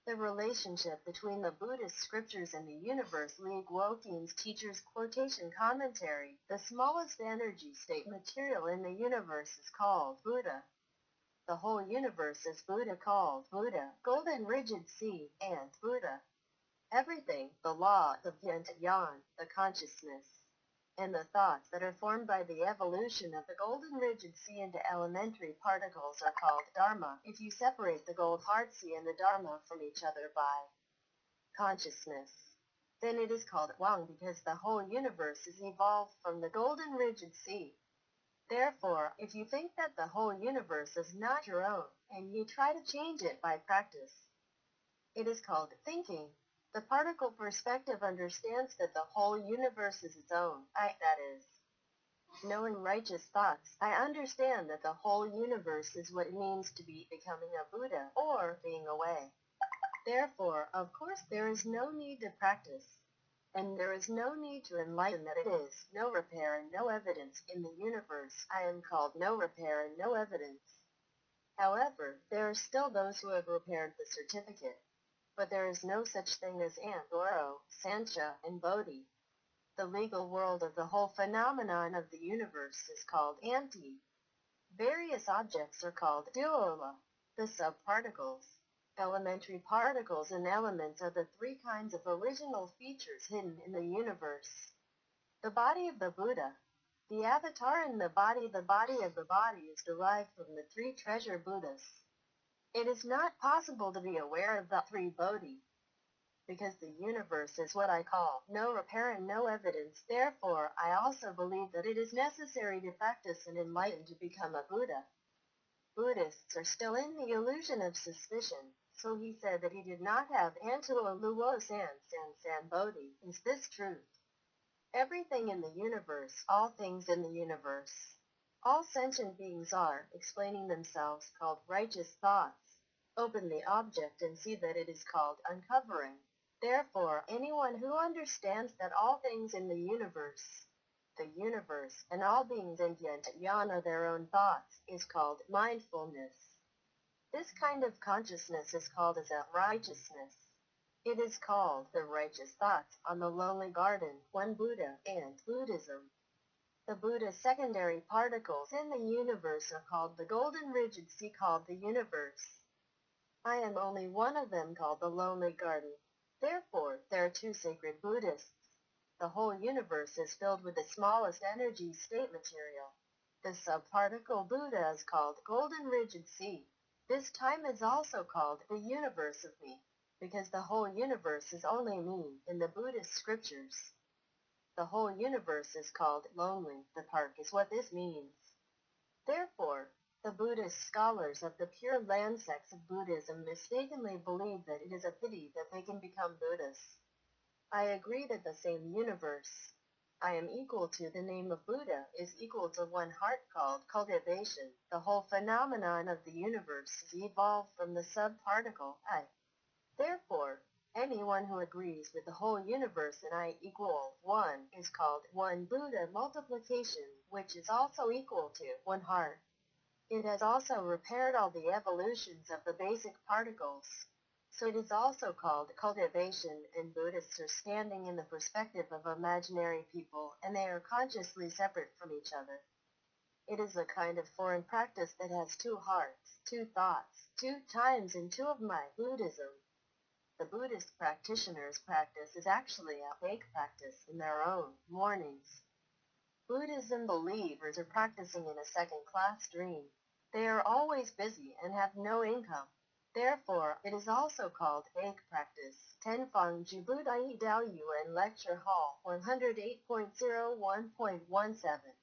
The relationship between the Buddhist scriptures and the universe. Li Guotian's teacher's quotation commentary. The smallest energy state material in the universe is called Buddha. The whole universe is Buddha, called Buddha, golden rigid sea, and Buddha. Everything, the law, the yin and yang, the consciousness, and the thoughts that are formed by the evolution of the golden rigid sea into elementary particles are called Dharma. If you separate the gold hard sea and the Dharma from each other by consciousness, then it is called Wang, because the whole universe is evolved from the golden rigid sea. Therefore, if you think that the whole universe is not your own, and you try to change it by practice, it is called thinking. The particle perspective understands that the whole universe is its own. That is, knowing righteous thoughts, I understand that the whole universe is what it means to be becoming a Buddha, or being away. Therefore, of course, there is no need to practice, and there is no need to enlighten that it is no repair and no evidence in the universe. I am called no repair and no evidence. However, there are still those who have repaired the certificate. But there is no such thing as Ant, Goro, Sancha, and Bodhi. The legal world of the whole phenomenon of the universe is called Anti. Various objects are called Duola, the subparticles. Elementary particles and elements are the three kinds of original features hidden in the universe. The body of the Buddha, the avatar in the body of the body is derived from the three treasure Buddhas. It is not possible to be aware of the three Bodhi, because the universe is what I call no repair and no evidence. Therefore, I also believe that it is necessary to practice and enlighten to become a Buddha. Buddhists are still in the illusion of suspicion, so he said that he did not have Antuo Luo San Bodhi. Is this truth? Everything in the universe, all things in the universe, all sentient beings are explaining themselves called righteous thoughts. Open the object and see that it is called uncovering. Therefore, anyone who understands that all things in the universe, and all beings and yan are their own thoughts, is called mindfulness. This kind of consciousness is called as a righteousness. It is called the righteous thoughts on the lonely garden, one Buddha, and Buddhism. The Buddha's secondary particles in the universe are called the golden rigid sea called the universe. I am only one of them called the lonely garden. Therefore, there are two sacred Buddhists. The whole universe is filled with the smallest energy state material. The subparticle Buddha is called golden rigid sea. This time is also called the universe of me, because the whole universe is only me in the Buddhist scriptures. The whole universe is called lonely. The park is what this means. Therefore, the Buddhist scholars of the Pure Land sects of Buddhism mistakenly believe that it is a pity that they can become Buddhists. I agree that the same universe I am equal to the name of Buddha is equal to one heart called cultivation. The whole phenomenon of the universe is evolved from the subparticle I. Therefore, anyone who agrees with the whole universe and I equal one is called one Buddha multiplication, which is also equal to one heart. It has also repaired all the evolutions of the basic particles. So it is also called cultivation, and Buddhists are standing in the perspective of imaginary people, and they are consciously separate from each other. It is a kind of foreign practice that has two hearts, two thoughts, two times in two of my Buddhism. The Buddhist practitioners' practice is actually a fake practice in their own mornings. Buddhism believers are practicing in a second-class dream. They are always busy and have no income. Therefore, it is also called fake practice. Tenfang Ju Buddha Dao Yuan Lecture Hall 108.01.17